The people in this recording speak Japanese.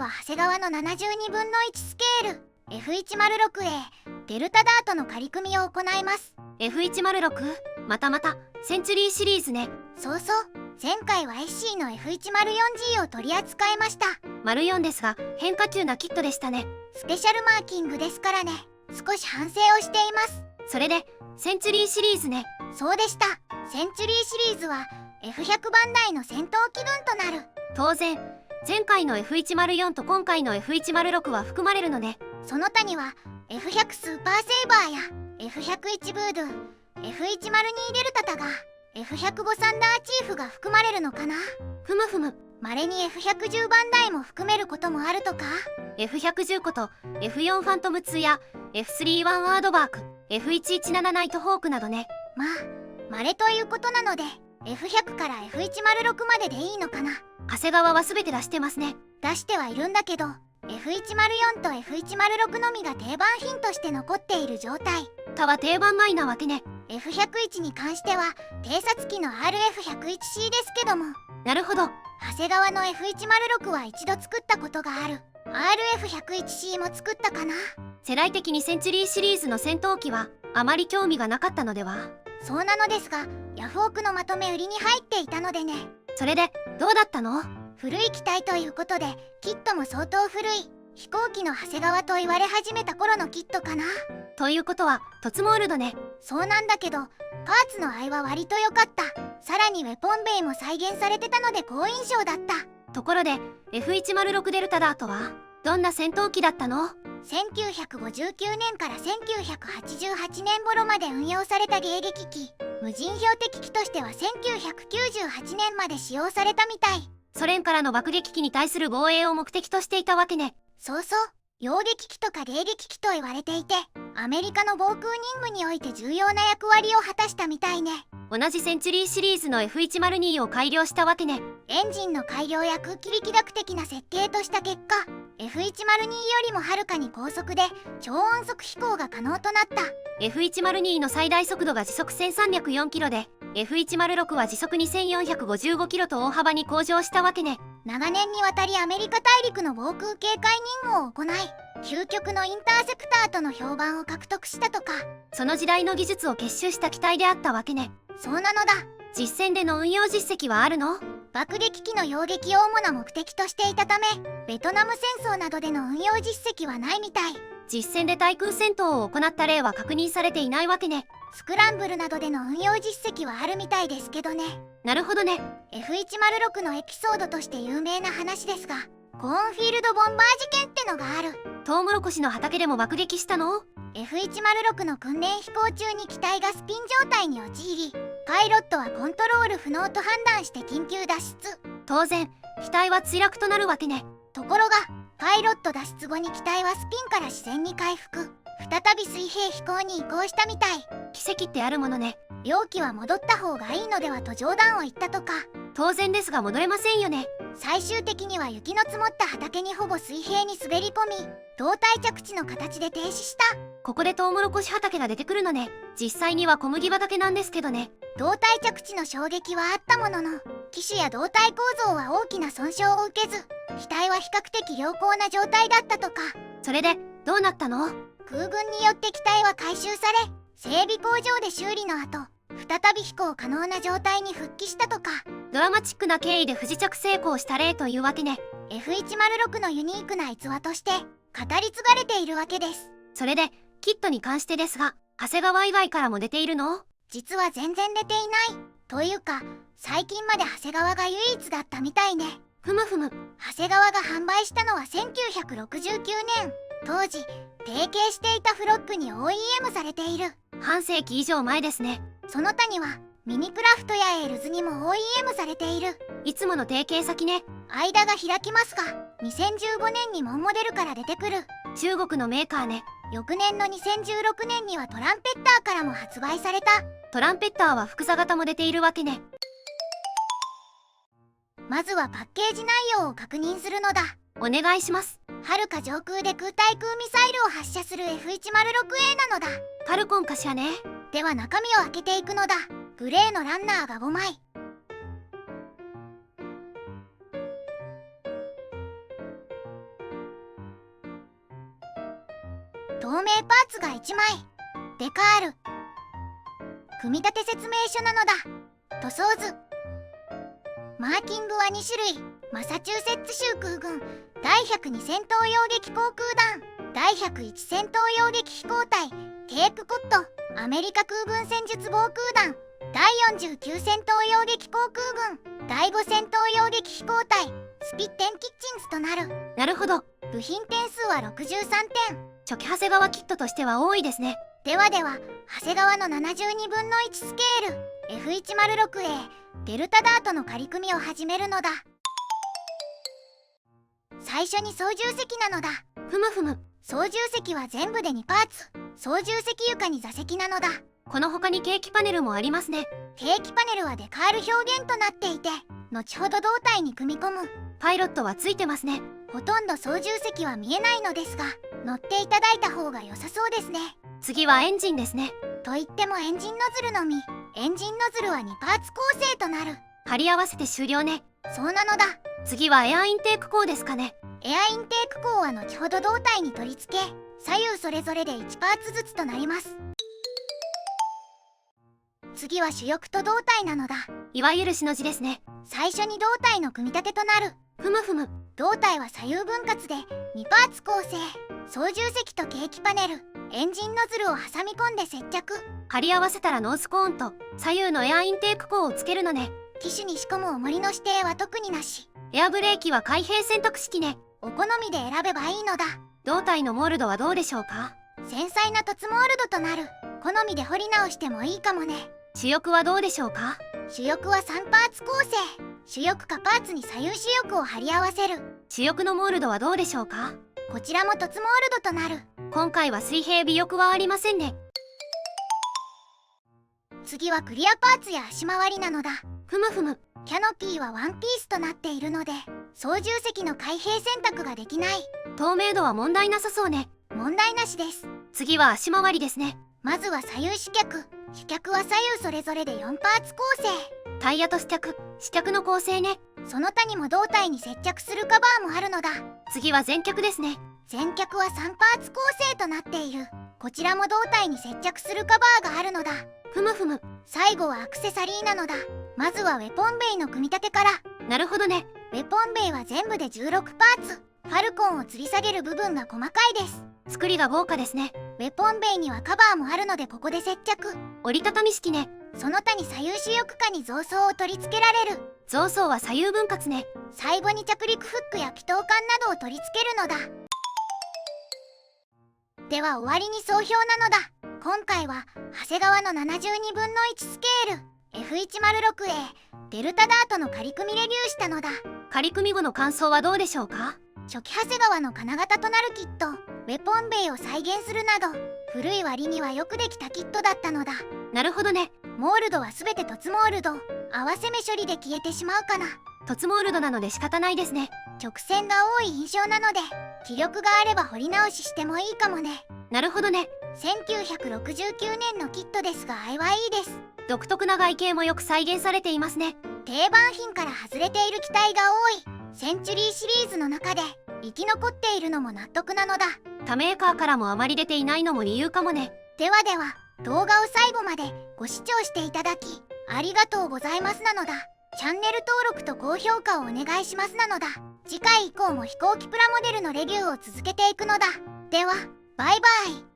は長谷川の72分の1スケール F106A デルタダートの仮組みを行います。 F106？ またセンチュリーシリーズね。そうそう、前回は SC の F104G を取り扱いました。04ですが変化球なキットでしたね。スペシャルマーキングですからね、少し反省をしています。それでセンチュリーシリーズね。そうでした。センチュリーシリーズは F100 番台の戦闘機分となる。当然前回の F104 と今回の F106 は含まれるのね。その他には F100 スーパーセーバーや F101 ブードゥ、F102 デルタタが F105 サンダーチーフが含まれるのかな。ふむふむ。稀に F110 番台も含めることもあるとか。 F110 こと F4 ファントム2や F31 アードバーク、 F117 ナイトホークなどね。まあ稀ということなので F100 から F106 まででいいのかな。長谷川は全て出してますね。出してはいるんだけど F104 と F106 のみが定番品として残っている状態。他は定番外なわけね。 F101 に関しては偵察機の RF101C ですけども。なるほど。長谷川の F106 は一度作ったことがある。 RF101C も作ったかな。世代的にセンチュリーシリーズの戦闘機はあまり興味がなかったのでは。そうなのですがヤフオクのまとめ売りに入っていたのでね。それでどうだったの？古い機体ということでキットも相当古い飛行機の長谷川と言われ始めた頃のキットかな。ということはトツモールドね。そうなんだけどパーツの合いは割と良かった。さらにウェポンベイも再現されてたので好印象だった。ところで F106 デルタダートはどんな戦闘機だったの？1959年から1988年頃まで運用された迎撃機、無人標的機としては1998年まで使用されたみたい。ソ連からの爆撃機に対する防衛を目的としていたわけね。そうそう、擁撃機とか迎撃機と言われていてアメリカの防空任務において重要な役割を果たしたみたいね。同じセンチュリーシリーズの F102 を改良したわけね。エンジンの改良や空気力学的な設計とした結果 F102 よりもはるかに高速で超音速飛行が可能となった。 F102 の最大速度が時速1304キロで F106 は時速2455キロと大幅に向上したわけね。長年にわたりアメリカ大陸の防空警戒任務を行い究極のインターセプターとの評判を獲得したとか。その時代の技術を結集した機体であったわけね。そうなのだ。実戦での運用実績はあるの？爆撃機の擁撃を主な目的としていたためベトナム戦争などでの運用実績はないみたい。実戦で対空戦闘を行った例は確認されていないわけね。スクランブルなどでの運用実績はあるみたいですけどね。なるほどね。 F106 のエピソードとして有名な話ですがコーンフィールドボンバー事件ってのがある。トウモロコシの畑でも爆撃したの？ F106 の訓練飛行中に機体がスピン状態に陥りパイロットはコントロール不能と判断して緊急脱出。当然機体は墜落となるわけね。ところがパイロット脱出後に機体はスピンから自然に回復、再び水平飛行に移行したみたい。奇跡ってあるものね。容器は戻った方がいいのではと冗談を言ったとか。当然ですが戻れませんよね。最終的には雪の積もった畑にほぼ水平に滑り込み胴体着地の形で停止した。ここでトウモロコシ畑が出てくるのね。実際には小麦畑なんですけどね。胴体着地の衝撃はあったものの機種や胴体構造は大きな損傷を受けず機体は比較的良好な状態だったとか。それでどうなったの？空軍によって機体は回収され整備工場で修理の後再び飛行可能な状態に復帰したとか。ドラマチックな経緯で不時着成功した例というわけね。 F106 のユニークな逸話として語り継がれているわけです。それでキットに関してですが長谷川以外からも出ているの？実は全然出ていない。というか最近まで長谷川が唯一だったみたいね。ふむふむ。長谷川が販売したのは1969年。当時提携していたフロックに OEM されている。半世紀以上前ですね。その他にはミニクラフトやエールズにも OEM されている。いつもの提携先ね。間が開きますが2015年にモンモデルから出てくる中国のメーカーね。翌年の2016年にはトランペッターからも発売された。トランペッターは複座型も出ているわけね。まずはパッケージ内容を確認するのだ。お願いします。遥か上空で空対空ミサイルを発射する F106A なのだ。ファルコンかしらね。では中身を開けていくのだ。グレーのランナーが5枚。透明パーツが1枚。デカール。組み立て説明書なのだ。塗装図。マーキングは2種類。マサチューセッツ州空軍第102戦闘用撃航空団第101戦闘用撃飛行隊ケープコットアメリカ空軍戦術防空団第49戦闘用撃航空軍第5戦闘用撃飛行隊スピッテンキッチンズとなる。なるほど。部品点数は63点。初期長谷川キットとしては多いですね。では長谷川の72分の1スケール F106A デルタダートの仮組みを始めるのだ。最初に操縦席なのだ。ふむふむ。操縦席は全部で2パーツ。操縦席床に座席なのだ。この他にケーキパネルもありますね。ケーキパネルはデカール表現となっていて、後ほど胴体に組み込む。パイロットはついてますね。ほとんど操縦席は見えないのですが、乗っていただいた方が良さそうですね。次はエンジンですね。と言ってもエンジンノズルのみ。エンジンノズルは2パーツ構成となる。貼り合わせて終了ね。そうなのだ。次はエアインテーク口ですかね。エアインテーク口は後ほど胴体に取り付け、左右それぞれで1パーツずつとなります。次は主翼と胴体なのだ。いわゆるしの字ですね。最初に胴体の組み立てとなる。ふむふむ。胴体は左右分割で2パーツ構成。操縦席とケーキパネル、エンジンノズルを挟み込んで接着。貼り合わせたらノースコーンと左右のエアインテーク口をつけるのね。機種に仕込む重りの指定は特になし。エアブレーキは開閉選択式ね。お好みで選べばいいのだ。胴体のモールドはどうでしょうか。繊細な凸モールドとなる。好みで彫り直してもいいかもね。主翼はどうでしょうか。主翼は3パーツ構成。主翼かパーツに左右主翼を貼り合わせる。主翼のモールドはどうでしょうか。こちらも凸モールドとなる。今回は水平尾翼はありませんね。次はクリアパーツや足回りなのだ。ふむふむ。キャノピーはワンピースとなっているので、操縦席の開閉選択ができない。透明度は問題なさそうね。問題なしです。次は足回りですね。まずは左右主脚。主脚は左右それぞれで4パーツ構成。タイヤと支脚の構成ね。その他にも胴体に接着するカバーもあるのだ。次は前脚ですね。前脚は3パーツ構成となっている。こちらも胴体に接着するカバーがあるのだ。ふむふむ。最後はアクセサリーなのだ。まずはウェポンベイの組み立てから。なるほどね。ウェポンベイは全部で16パーツ。ファルコンを吊り下げる部分が細かいです。作りが豪華ですね。ウェポンベイにはカバーもあるのでここで接着。折りたたみ式ね。その他に左右主翼下に増装を取り付けられる。増装は左右分割ね。最後に着陸フックやピトー管などを取り付けるのだ。では終わりに総評なのだ。今回は長谷川の72分の1スケール F106A デルタダートの仮組みレビューしたのだ。仮組み後の感想はどうでしょうか。初期長谷川の金型となるキット、ウェポンベイを再現するなど古い割にはよくできたキットだったのだ。なるほどね。モールドは全て凸モールド。合わせ目処理で消えてしまうかな。凸モールドなので仕方ないですね。直線が多い印象なので気力があれば彫り直ししてもいいかもね。なるほどね。1969年のキットですが愛はいいです。独特な外形もよく再現されていますね。定番品から外れている機体が多い。センチュリーシリーズの中で生き残っているのも納得なのだ。他メーカーからもあまり出ていないのも理由かもね。では動画を最後までご視聴していただきありがとうございますなのだ。チャンネル登録と高評価をお願いしますなのだ。次回以降も飛行機プラモデルのレビューを続けていくのだ。ではバイバイ。